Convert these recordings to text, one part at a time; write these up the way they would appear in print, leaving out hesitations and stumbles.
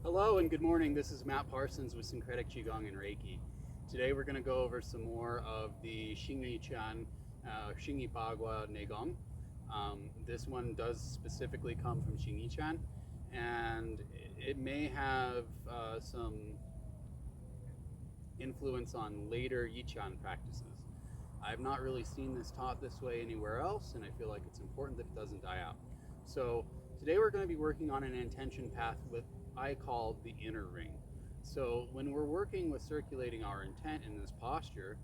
Hello and good morning. This is Matt Parsons with Syncretic Qigong and Reiki. Today we're going to go over some more of the Xingyi Xingyi Bagua Negong. This one does specifically come from Xingyi Chan, and it may have some influence on later Yiqian practices. I've not really seen this taught this way anywhere else, and I feel like it's important that it doesn't die out. So today we're going to be working on an intention path with I call the inner ring. So when we're working with circulating our intent in this posture,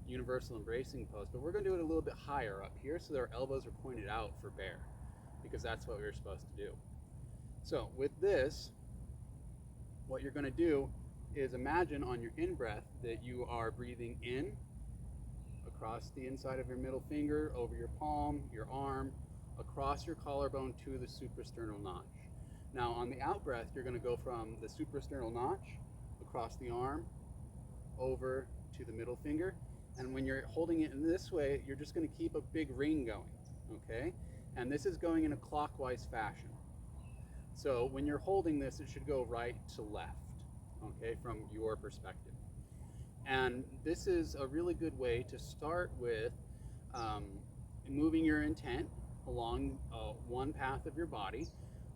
universal embracing pose, but we're going to do it a little bit higher up here so that our elbows are pointed out for bear, because that's what we were supposed to do. So with this, what you're going to do is imagine on your in-breath that you are breathing in across the inside of your middle finger, over your palm, your arm, across your collarbone to the suprasternal notch. Now on the out breath, you're going to go from the suprasternal notch across the arm over to the middle finger. And when you're holding it in this way, you're just going to keep a big ring going, okay? And this is going in a clockwise fashion. So when you're holding this, it should go right to left, okay, from your perspective. And this is a really good way to start with moving your intent along one path of your body.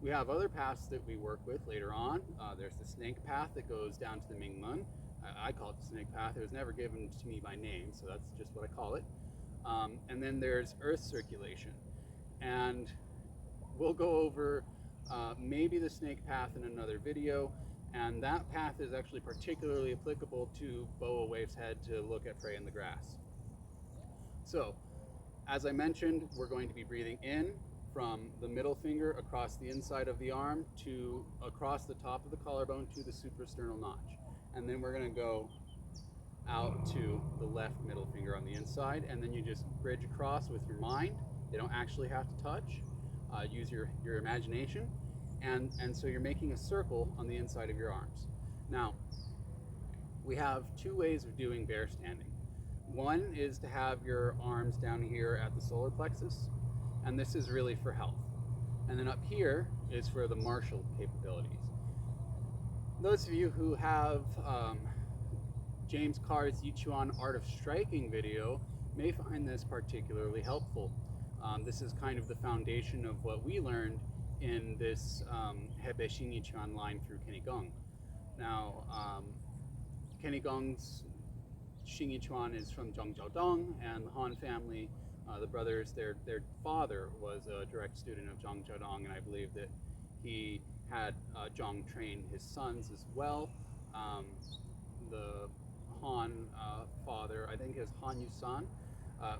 We have other paths that we work with later on. There's the snake path that goes down to the Mingmen. I call it the snake path. It was never given to me by name, so that's just what I call it. And then there's earth circulation. And we'll go over maybe the snake path in another video. And that path is actually particularly applicable to Boa Waif's head to look at prey in the grass. So, as I mentioned, we're going to be breathing in from the middle finger across the inside of the arm to across the top of the collarbone to the suprasternal notch. And then we're going to go out to the left middle finger on the inside, and then you just bridge across with your mind. You don't actually have to touch. Use your imagination. And so you're making a circle on the inside of your arms. Now, we have two ways of doing bear standing. One is to have your arms down here at the solar plexus, and this is really for health. And then up here is for the martial capabilities. Those of you who have James Carr's Yichuan Art of Striking video may find this particularly helpful. This is kind of the foundation of what we learned in this hsing-i Chan line through Kenny Gong. Now, Kenny Gong's Xingyi Chuan is from Zhaodong, and the Han family, the brothers, their father was a direct student of Zhaodong, and I believe that he had Zhang train his sons as well. The Han father, I think his Han Yusan,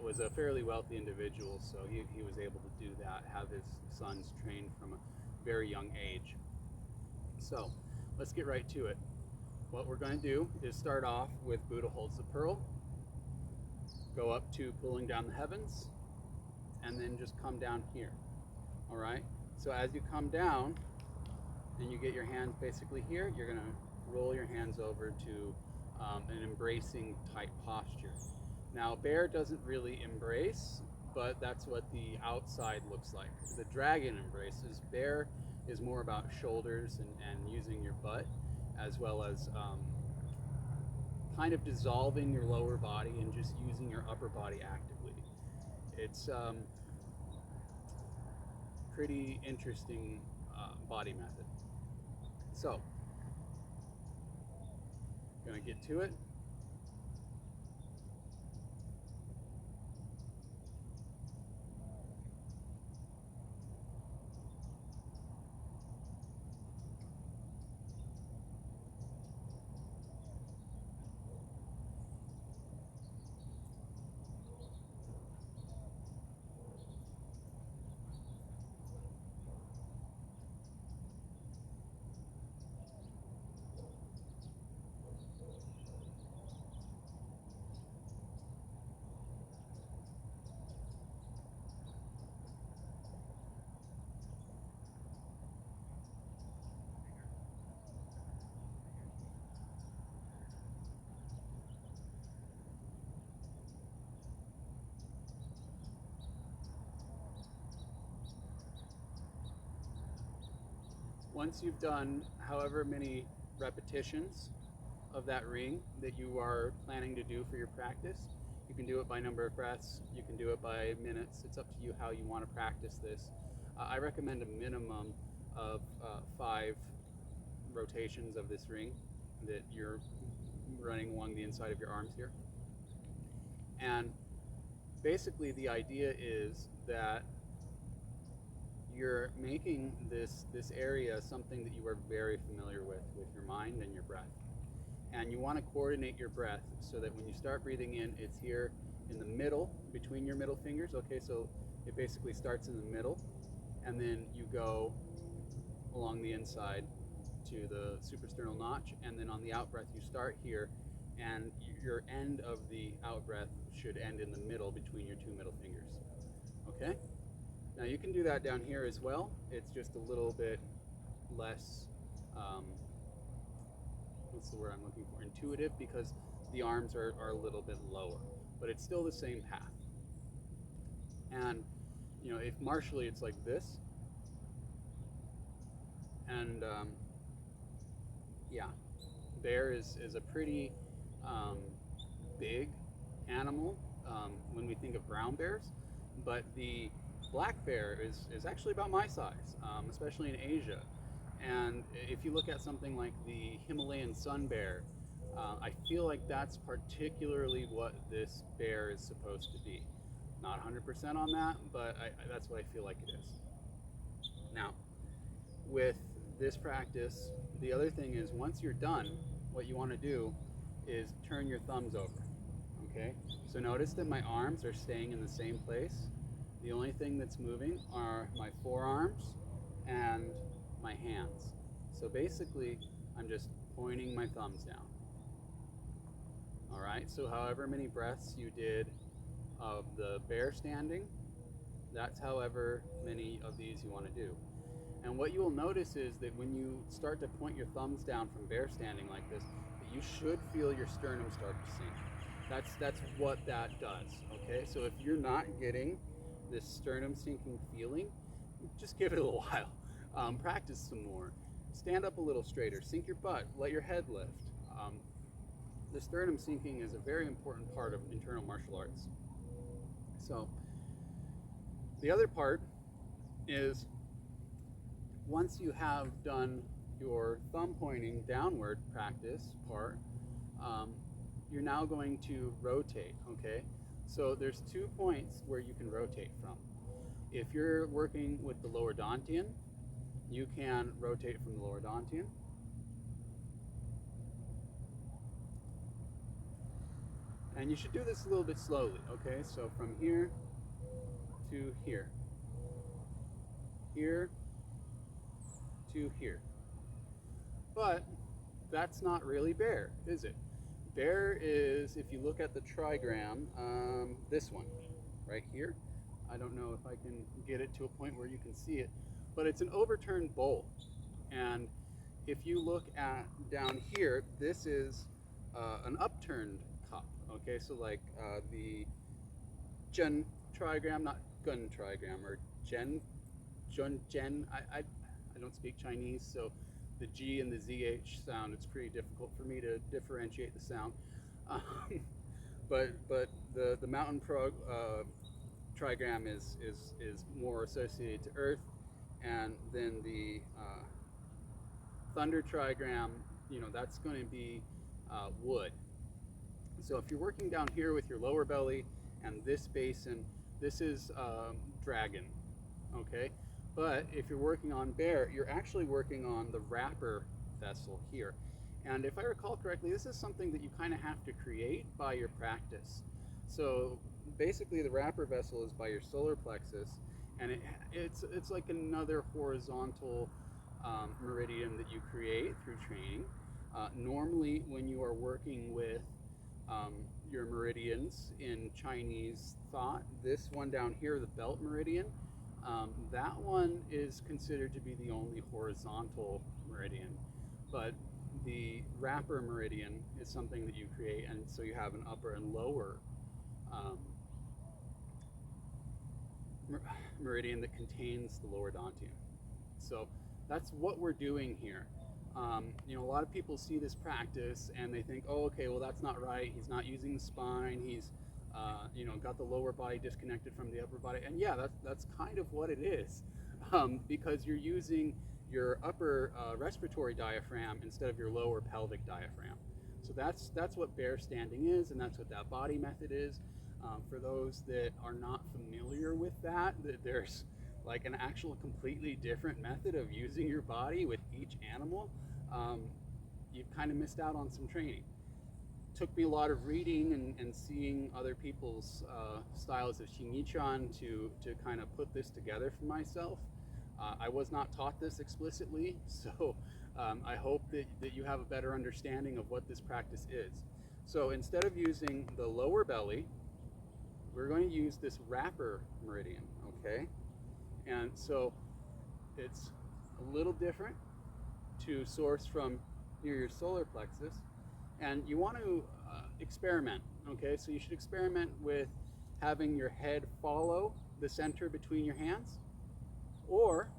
was a fairly wealthy individual, so he was able to do that, have his sons trained from a very young age. So let's get right to it. What we're going to do is start off with Buddha holds the pearl, go up to pulling down the heavens, and then just come down here. All right? So as you come down and you get your hands basically here, you're going to roll your hands over to an embracing type posture. Now, bear doesn't really embrace, but that's what the outside looks like. The dragon embraces. Bear is more about shoulders and using your butt, as well as kind of dissolving your lower body and just using your upper body actively. It's pretty interesting body method. So, gonna get to it. once you've done however many repetitions of that ring that you are planning to do for your practice, you can do it by number of breaths, you can do it by minutes, it's up to you how you want to practice this. I recommend a minimum of 5 rotations of this ring that you're running along the inside of your arms here. And basically the idea is that you're making this area something that you are very familiar with your mind and your breath. And you want to coordinate your breath so that when you start breathing in, it's here in the middle, between your middle fingers. Okay, so it basically starts in the middle, and then you go along the inside to the suprasternal notch, and then on the out breath you start here, and your end of the out breath should end in the middle between your 2 middle fingers. Okay? Now you can do that down here as well. It's just a little bit less, what's the word I'm looking for? Intuitive, because the arms are a little bit lower, but it's still the same path. And you know, if martially it's like this, and yeah, bear is a pretty big animal when we think of brown bears, but the black bear is actually about my size, especially in Asia. And if you look at something like the Himalayan sun bear, I feel like that's particularly what this bear is supposed to be. Not 100% on that, but that's what I feel like it is. Now, with this practice, the other thing is once you're done, what you want to do is turn your thumbs over. Okay? So notice that my arms are staying in the same place. The only thing that's moving are my forearms and my hands. So basically, I'm just pointing my thumbs down. All right, so however many breaths you did of the bear standing, that's however many of these you want to do. And what you will notice is that when you start to point your thumbs down from bear standing like this, that you should feel your sternum start to sink. That's what that does, okay? So if you're not getting this sternum sinking feeling, just give it a little while. Practice some more. Stand up a little straighter, sink your butt, let your head lift. The sternum sinking is a very important part of internal martial arts. So the other part is once you have done your thumb pointing downward practice part, you're now going to rotate, okay? So there's 2 points where you can rotate from. If you're working with the lower dantian, you can rotate from the lower dantian. And you should do this a little bit slowly, okay? So from here to here. Here to here. But that's not really bear, is it? Bear is, if you look at the trigram, this one, right here. I don't know if I can get it to a point where you can see it, but it's an overturned bowl. And if you look at down here, this is an upturned cup. Okay, so like the Zhen trigram, not Gun trigram, or Zhen. I don't speak Chinese, so the G and the ZH sound, it's pretty difficult for me to differentiate the sound. But the mountain trigram is more associated to earth, and then the thunder trigram, you know, that's going to be wood. So if you're working down here with your lower belly and this basin, this is dragon, okay? But if you're working on bear, you're actually working on the wrapper vessel here. And if I recall correctly, this is something that you kind of have to create by your practice. So basically the wrapper vessel is by your solar plexus, and it's like another horizontal meridian that you create through training. Normally when you are working with your meridians in Chinese thought, this one down here, the belt meridian, that one is considered to be the only horizontal meridian, but the wrapper meridian is something that you create, and so you have an upper and lower meridian that contains the lower dantian. So that's what we're doing here. You know, a lot of people see this practice and they think, oh, okay, well, that's not right. He's not using the spine. He's, you know, got the lower body disconnected from the upper body. And yeah, that's kind of what it is, because you're using your upper respiratory diaphragm instead of your lower pelvic diaphragm. So that's what bear standing is, and that's what that body method is. For those that are not familiar with that there's like an actual completely different method of using your body with each animal. You've kind of missed out on some training. Took me a lot of reading and seeing other people's styles of Xingyi to kind of put this together for myself. I was not taught this explicitly, so I hope that you have a better understanding of what this practice is. So instead of using the lower belly, we're going to use this wrapper meridian, okay? And so it's a little different to source from near your solar plexus, and you want to experiment, okay? So you should experiment with having your head follow the center between your hands, or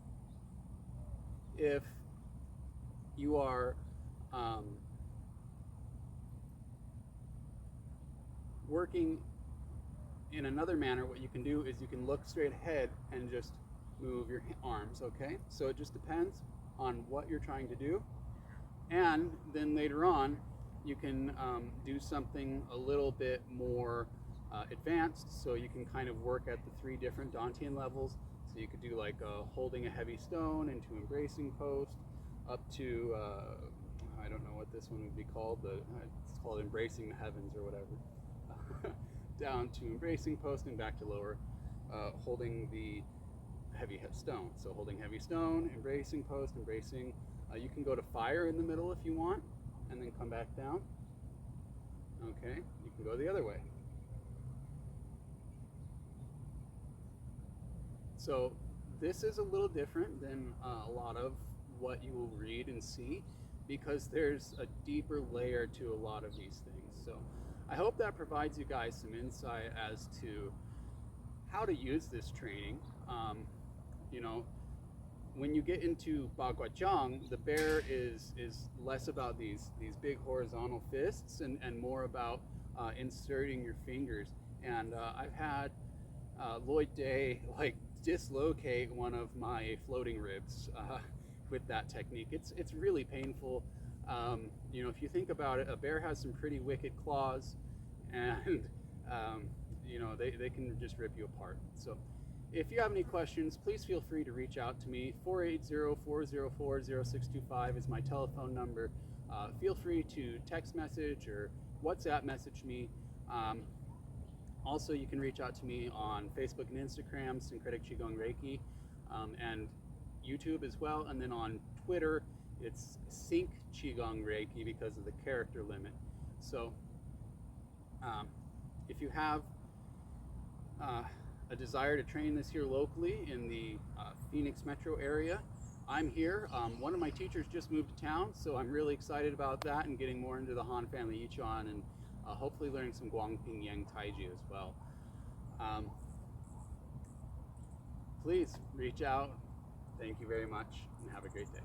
if you are working in another manner, what you can do is you can look straight ahead and just move your arms, okay? So it just depends on what you're trying to do. And then later on, you can do something a little bit more advanced, so you can kind of work at the 3 different Dantian levels. So you could do like holding a heavy stone into embracing post, up to, I don't know what this one would be called, it's called embracing the heavens or whatever. Down to embracing post and back to lower, holding the heavy stone. So holding heavy stone, embracing post, embracing. You can go to fire in the middle if you want, and then come back down. Okay, you can go the other way. So this is a little different than a lot of what you will read and see, because there's a deeper layer to a lot of these things. So I hope that provides you guys some insight as to how to use this training. You know, when you get into Bagua Zhang, the bear is less about these big horizontal fists and more about inserting your fingers. And I've had Lloyd Day like dislocate one of my floating ribs with that technique. It's really painful. You know, if you think about it, a bear has some pretty wicked claws, and you know, they can just rip you apart. So if you have any questions, please feel free to reach out to me. 480-404-0625 is my telephone number. Feel free to text message or WhatsApp message me. Also, you can reach out to me on Facebook and Instagram, Syncretic Qigong Reiki, and YouTube as well. And then on Twitter, it's Sync Qigong Reiki because of the character limit. So if you have a desire to train this here locally in the Phoenix metro area, I'm here. One of my teachers just moved to town, so I'm really excited about that and getting more into the Han family Yichuan and hopefully learning some Guangping Yang Taiji as well. Please reach out. Thank you very much and have a great day.